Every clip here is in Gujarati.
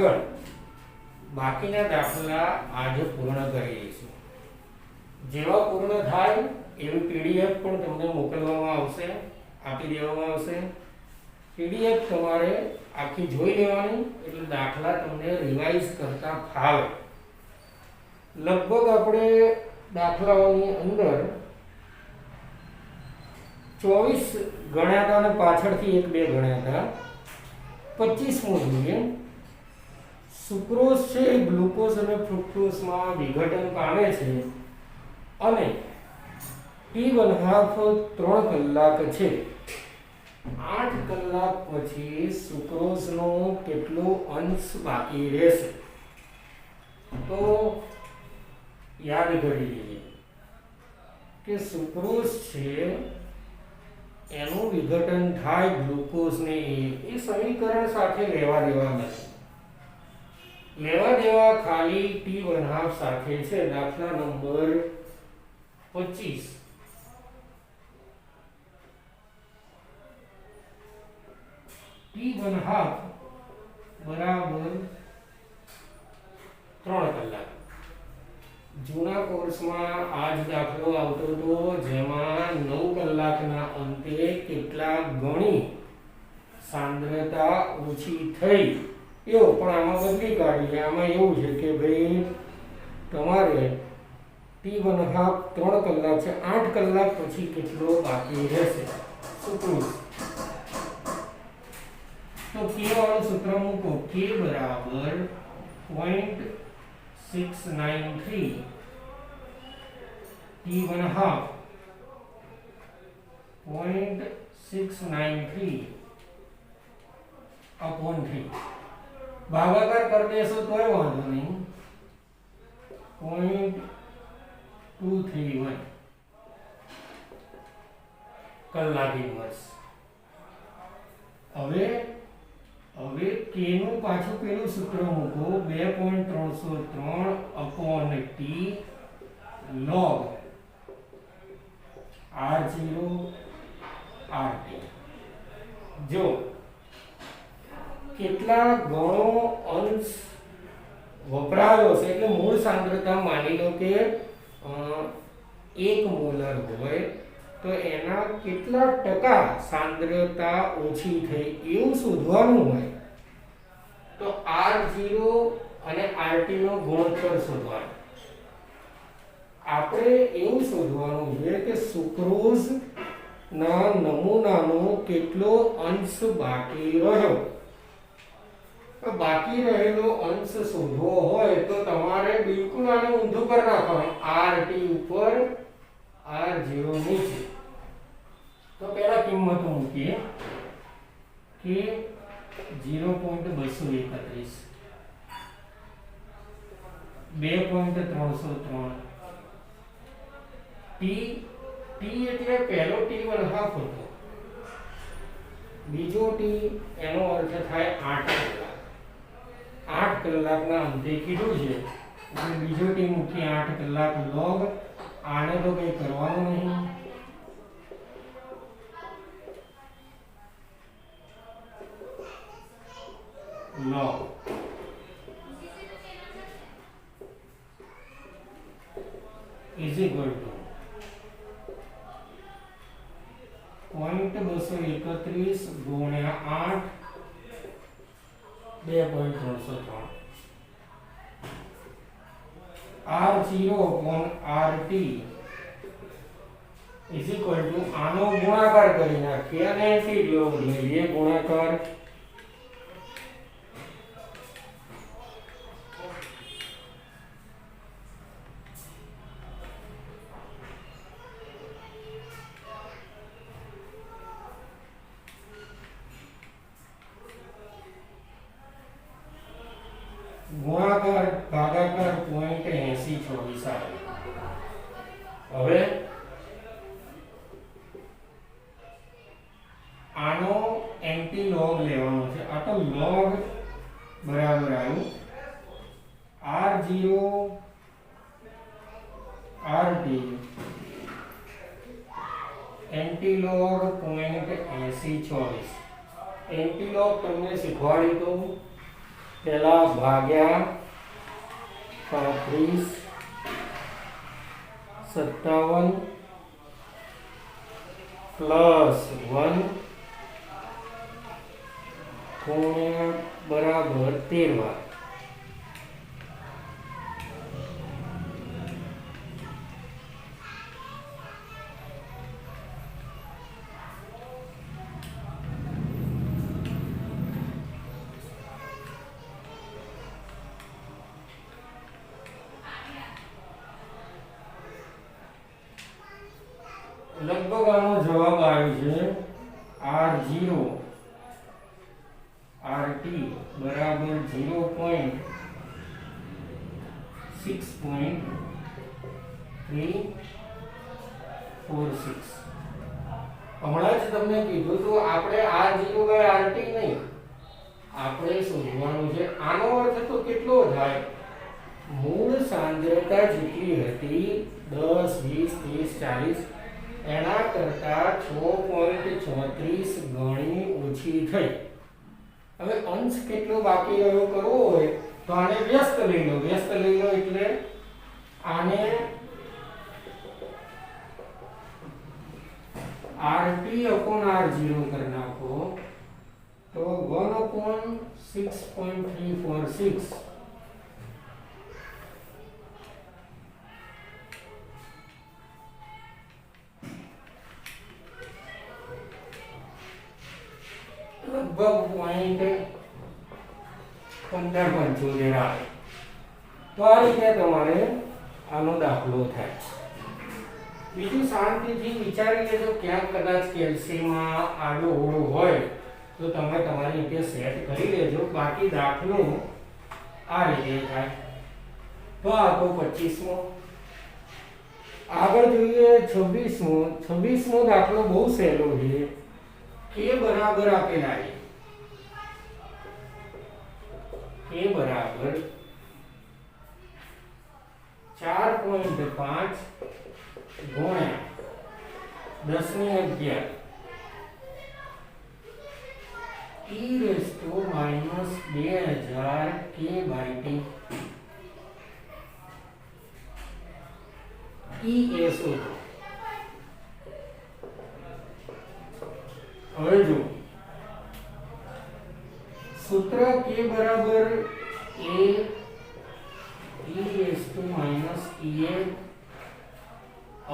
આગળ બાકીના દાખલા આજે પૂર્ણ કરી દઈશું. જેવા પૂર્ણ થાય એવી પીડીએફ પણ તમને મોકલવામાં આવશે, આપી દેવામાં આવશે. પીડીએફ તમારે આખી જોઈ લેવાની એટલે દાખલા તમને રિવાઇઝ કરતા ફાવે. લગભગ આપણે દાખલાઓની અંદર 24 ગણ્યા હતા અને પાછળથી 1-2 ગણ્યા હતા. 25મો જોઈએ. સુક્રોઝ છે એ ગ્લુકોઝ અને ફ્રુક્ટોઝમાં વિઘટન પામે છે અને T1/2 3 કલાક છે. 8 કલાક પછી સુક્રોઝનો કેટલો અંશ બાકી રહેશે? તો યાદ કરી લઈએ કે સુક્રોઝ છે એનું વિઘટન થાય ગ્લુકોઝને એ સમીકરણ સાથે લેવા દેવા નથી. લેવા દેવા ખાલી T1/2 સાથે છે. દાખલા નંબર 25 T1/2 બરાબર 3 કલાક. જૂના કોર્સમાં આ જ દાખલો આવતો હતો જેમાં 9 કલાકના અંતે કેટલા ગણી સાંદ્રતા ઓછી થઈ એવો, પણ આમાં બદલી કાઢીએ. આમાં એવું છે કે ભાઈ તમારે T1/2 3 કલાક છે, 8 કલાક પછી કેટલો બાકી રહેશે સુક્રોઝ. તો K વાળું સૂત્ર મૂકો. K બરાબર 0.693 T1/2 0.693 upon 3. ભાગાકાર કરી દેશો તોય વાંધો નહીં. 0.231 કલાક ઇન્વર્સ. હવે K નું પાછું પેલું સૂત્ર મૂકો. 2.303 upon T log R0 RT. જો કેટલા ગણો અંશ વપરાયો છે એટલે મૂળ સાંદ્રતા માની લો કે 1 મોલર હોય તો એના કેટલા ટકા સાંદ્રતા ઓછી થઈ એવું શોધવાનું હોય તો R0 અને RT નો ગુણોત્તર શોધવાનો. આપણે એવું શોધવાનું છે કે સુક્રોઝ ના નમૂનાનો કેટલો અંશ બાકી રહ્યો. બાકી રહેલો અંશ શોધવો હોય તો તમારે બિલકુલ આને ઊંધું કરી નાખવાનું. RT ઉપર R0 નીચે. તો પહેલા કિંમત મૂકીએ કે 0.231 2.303 T એટલે પહેલો T1/2 હતો, બીજો T એનો અર્થ થાય 8 કલાક. 8 કલાકના અંતે કીધું છે એટલે બીજો T મૂકી 8 કલાક log. આને તો કંઈ કરવાનું નહીં. log is equal to 0.231 ગુણ્યા 8 2.303 R0 upon RT is equal to આનો ગુણાકાર કરી નાખીએ અને T log લઈએ ગુણાકાર. ગુણાકાર ભાગાકાર 0.8024 આવે. હવે આનો એન્ટી લોગ લેવાનો છે. આ તો લોગ બરાબર આવ્યું R0 RT એન્ટીલોગ 0.8024. એન્ટીલોગ તમને શીખવાડી દઉં. પહેલા ભાગ્યા 35 57 પ્લસ 1 ગુણ્યા બરાબર 13 વાર. લગભગ આનો જવાબ આવે છે R0 RT બરાબર 0.6.346. હમણાં જ તમને કીધું તો આપણે R0/RT નહીં, આપણે શોધવાનું છે આનો અર્થ તો કેટલો થાય, મૂળ સાંદ્રતા જેટલી હતી 10 20 30 40 એના કરતા 6.34 ગણી ઓછી થઈ. હવે અંશ કેટલો બાકી રહ્યો કરવો હોય તો આને વ્યસ્ત લઈ લો. વ્યસ્ત લઈ લો એટલે આને RT/R0 કરી નાખો તો 1/6.346. લગભગ 0.1575 આવે. તો આ રીતે તમારે આનો દાખલો થાય. બીજું શાંતિથી વિચારી લેજો, ક્યાંક કદાચ કેલ્શિયમમાં આડો ઓળો હોય તો તમે તમારી રીતે સેટ કરી લેજો. બાકી દાખલો આ રીતે થાય. તો આ તો 25મો. આગળ જોઈએ 26મો. 26મો દાખલો બહુ સહેલો છે. K બરાબર આપેલા છે. K બરાબર 4.5 ગુણ્યા 10 ની 11 e−2000 k/t એ શોધો. હવે જો સૂત્ર K બરાબર a e−EA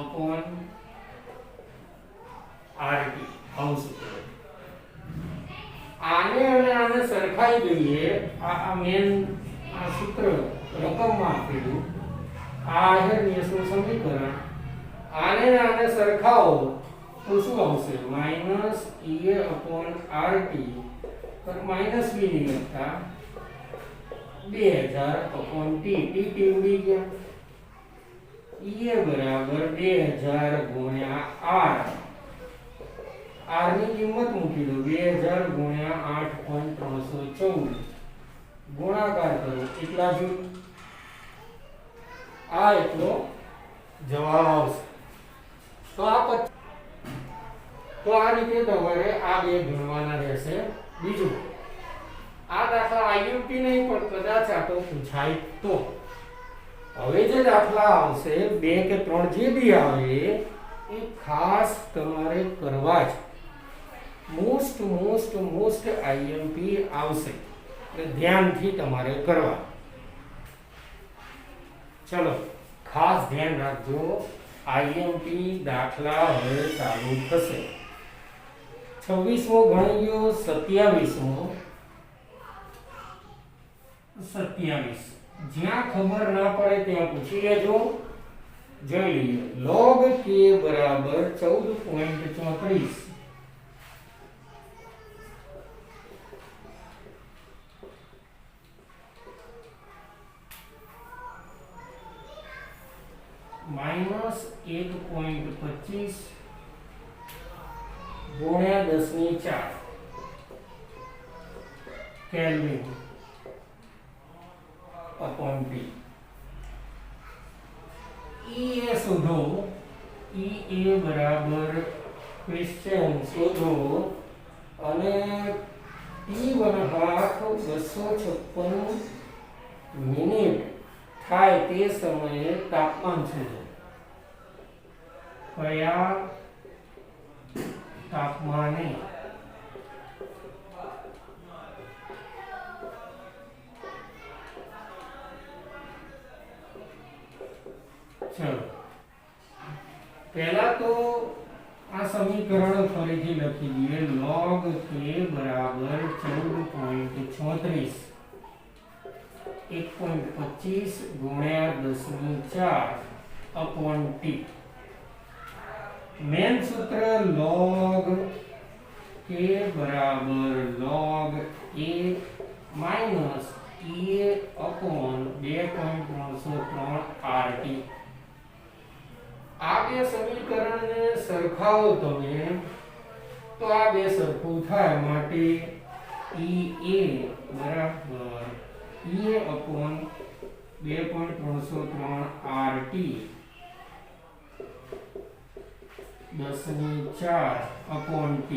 upon RT. આવું સૂત્ર. આને અને આને સરખાઈ દઈએ. આ મેન આ સૂત્ર રકમમાં આપેલું આ આહેરનિયસનું સમીકરણ. આને આને સરખાવો તો શું આવશે? -EA/RT પર માઈનસ બી નહીં લખતા 2000/T. T ઉડી ગયા. EA બરાબર 2000 ગુણ્યા R. R ની કિંમત મૂકી દો 2000 ગુણ્યા 8.314 ગુણાકાર કરો એટલા જ. આ એટલો જવાબ આવશે. તો આ રીતે તમારે આ બે ગણવાના રહેશે. બીજું આ દાખલા IMP નહીં પણ કદાચ આ તો પૂછાય તો. હવે જે દાખલા આવશે 2 કે 3 જે બી આવે એ ખાસ તમારે કરવા જ. મોસ્ટ IMP આવશે એટલે ધ્યાનથી તમારે કરવા. ચલો ખાસ ધ્યાન રાખજો. IMP દાખલા હવે ચાલુ થશે. 26મો ગણી ગયો. 27મો. જ્યાં ખબર ના પડે ત્યાં પૂછી લેજો. જોઈ લઈએ. log k બરાબર 14.34 -1.25 ગુણ્યા 10⁴ કેલ્વિન upon T. EA શોધો. EA બરાબર ક્વેશ્ચન શોધો અને T1/256 મિનિટ થાય તે સમયે તાપમાન શોધો. કયા તાપમાને ચલો પહેલા તો આ સમીકરણ ફરીથી લખી દઈએ. log k બરાબર 14.36 1.25 ગુણ્યા 10⁴ अपॉन t. मेन सूत्र log k बराबर log a minus ea upon 2.303 rt. આ બે સમીકરણને સરખાવો તમે તો આ બે સરખું થાય, માટે ea બરાબર ea upon 2.303 rt 10⁴ upon t.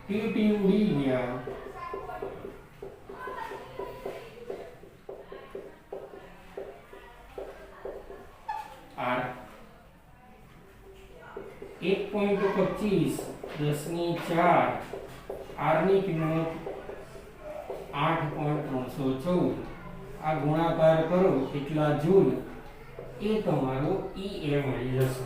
t ઉડી ગયા, r 1.25 10⁴ r ની કિંમત 8.314. આ ગુણાકાર કરો એટલા જૂલ એ તમારો ea મળી જશે.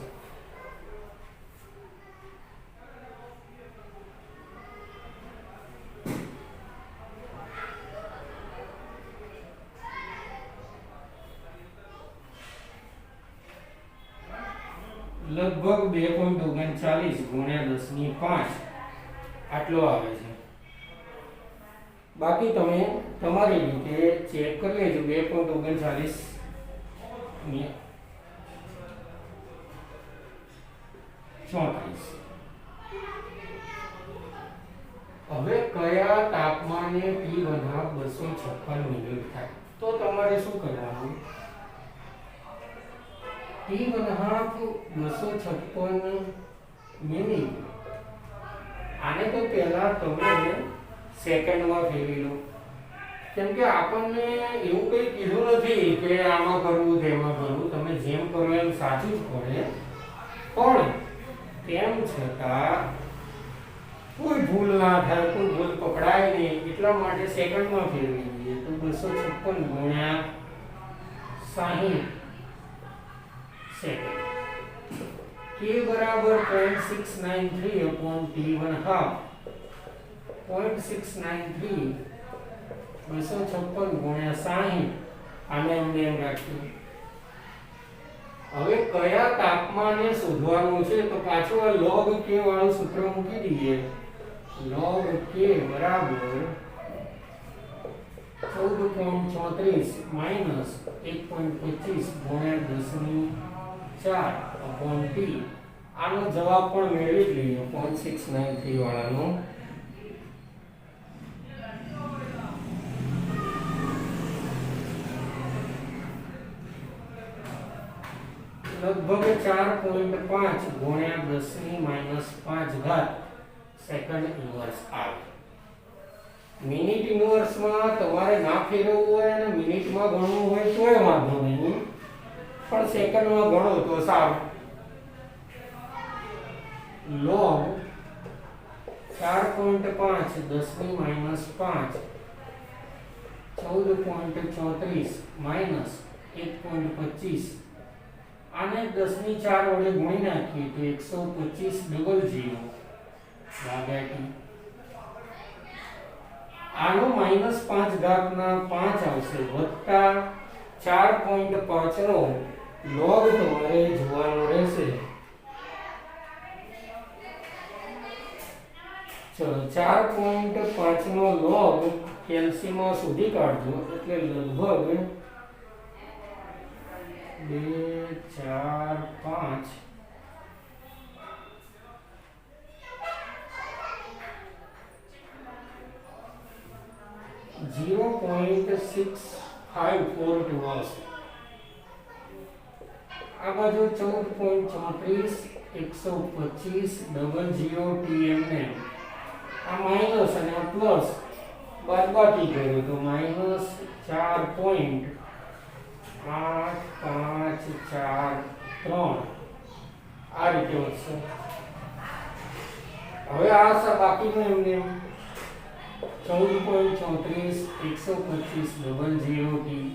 લગભગ 2.39 ગુણ્યા 10⁵ આટલો આવે છે. બાકી તમે તમારી રીતે ચેક કરી લેજો. 2.39 ને 34. હવે કયા તાપમાને T1/256 મિનિટ થાય તો તમારે શું કરવાનું? T1/256 મિનિટ આને તો પહેલા તમે સેકન્ડમાં ફેરવી લો, કેમ કે આપણને એવું કંઈ કીધું નથી કે આમાં કરવું તેમાં કરવું. તમે જેમ કરો એમ સાચું જ પડે, પણ તેમ છતાં કોઈ ભૂલ ના થાય, કોઈ ભૂલ પકડાય નહીં, એટલા માટે સેકન્ડમાં ફેરવી દઈએ. તો 256 ગુણ્યા 60 સેકન્ડ. k બરાબર 0.693 upon t1/2. 0.693 256 ગુણ્યા 60. આને અમને એમ રાખ્યું. હવે કયા તાપમાને શોધવાનું છે તો પાછું આ log k વાળું સૂત્ર મૂકી દઈએ. log k બરાબર 14.34 માઈનસ 1.25 ગુણ્યા 10⁴ upon t. આનો જવાબ પણ મેળવી જ લઈએ 0.693 વાળાનો. લગભગ 4.5 ગુણ્યા 10⁻5 સેકન્ડ ઇન્વર્સ આવે. મિનિટ ઇન્વર્સમાં તમારે ના ફેરવવું હોય અને મિનિટમાં ગણવું હોય તોય વાંધો નહીં, પણ સેકન્ડમાં ગણો તો સારું. log 4.5 10⁻5 14.34 minus 1.25. આને 10⁴ વડે ગુણી નાખીએ તો 125 ભાગ્યા t. આનો -5 ના 5 આવશે, વત્તા 4.5 નો log તમારે જોવાનો રહેશે. ચલો 4.5 નો log કેલ્સીમાં સુધી કાઢજો, એટલે લગભગ 2 4 5 0.654 આવશે. આ બાજુ 14.34 125 00 tmn આ માઇનસ અને આ પ્લસ બાદબાકી કર્યું તો માઇનસ 4.8543 આ રીતે વધશે. હવે આ બાકીનું એમને 14.34 125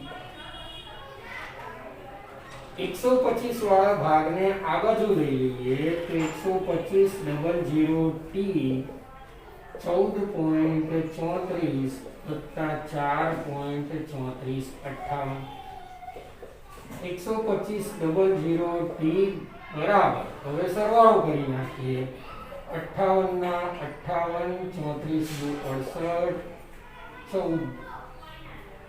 125 વાળા ભાગને આ બાજુ લઈ લઈએ તો 125 14.34 વત્તા 4.3458 125 બરાબર. હવે સરવાળો કરી નાખીએ. 58 ના 58 34 68 14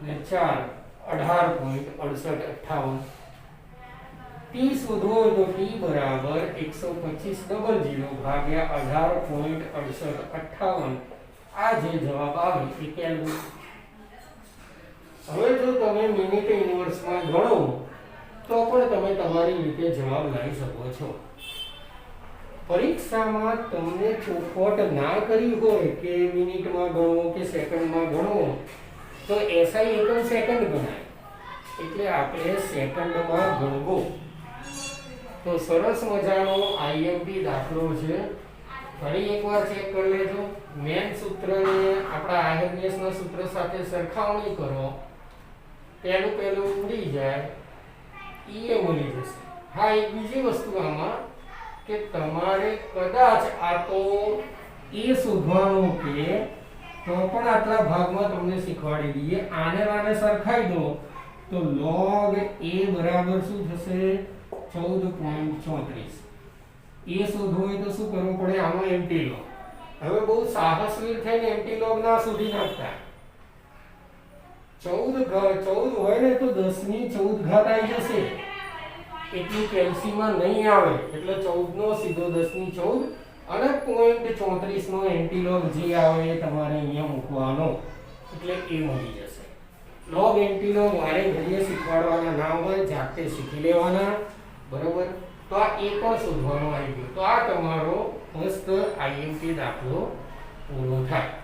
ને 4 18.6858 t શોધવો હોય તો t બરાબર 125 ભાગ્યા 18.6858 આ જે જવાબ આવે એ કેલ્વિન. હવે જો તમે મિનિટ ઇન્વર્સમાં ગણો તો પણ તમે તમારી રીતે જવાબ લાવી શકો છો. પરીક્ષામાં તમને ચોખવટ ના કરી હોય કે મિનિટમાં ગણો કે સેકન્ડમાં ગણો તો એસઆઈ એકમ સેકન્ડ ગણાય, એટલે આપણે સેકન્ડમાં ગણવો. તો સરસ મજાનો આઈએમપી દાખલો છે. ફરી એકવાર ચેક કરી લેજો. મેન સૂત્રને આપણા આયર્નેસના સૂત્ર સાથે સરખામણી કરો. પહેલું ઉડી જાય એ મળી જશે. હા, એક બીજી વસ્તુ આમાં કે તમારે કદાચ આ તો એ શોધવાનું કે તો પણ આટલા ભાગમાં તમને શીખવાડી દઈએ. આને સરખાઈ દો તો log a બરાબર શું થશે 14.34. એ શોધવું હોય તો શું કરવું પડે? આમાં એમ્પ્ટી લોગ. હવે બહુ સાહસવીર થઈને એમ્પ્ટી લોગ ના શોધી નાખતા. 14 હોય ને તો 10 ની 14 ઘાત આવી જશે. એટલી કેલ્સીમાં નહીં આવે, એટલે 14 નો સીધો 10 ની 14 અને 0.34 નો એન્ટી લોગ જે આવે એ તમારે અહીંયા મૂકવાનો, એટલે એ મળી જશે. લોગ એન્ટી લોગ વારે ઘડીએ શીખવાડવાના ના હોય, જાતે શીખી લેવાના. બરોબર. તો આ એ પણ શોધવાનો આવી ગયો. તો આ તમારો મસ્ત આઈએમપી દાખલો પૂરો થાય.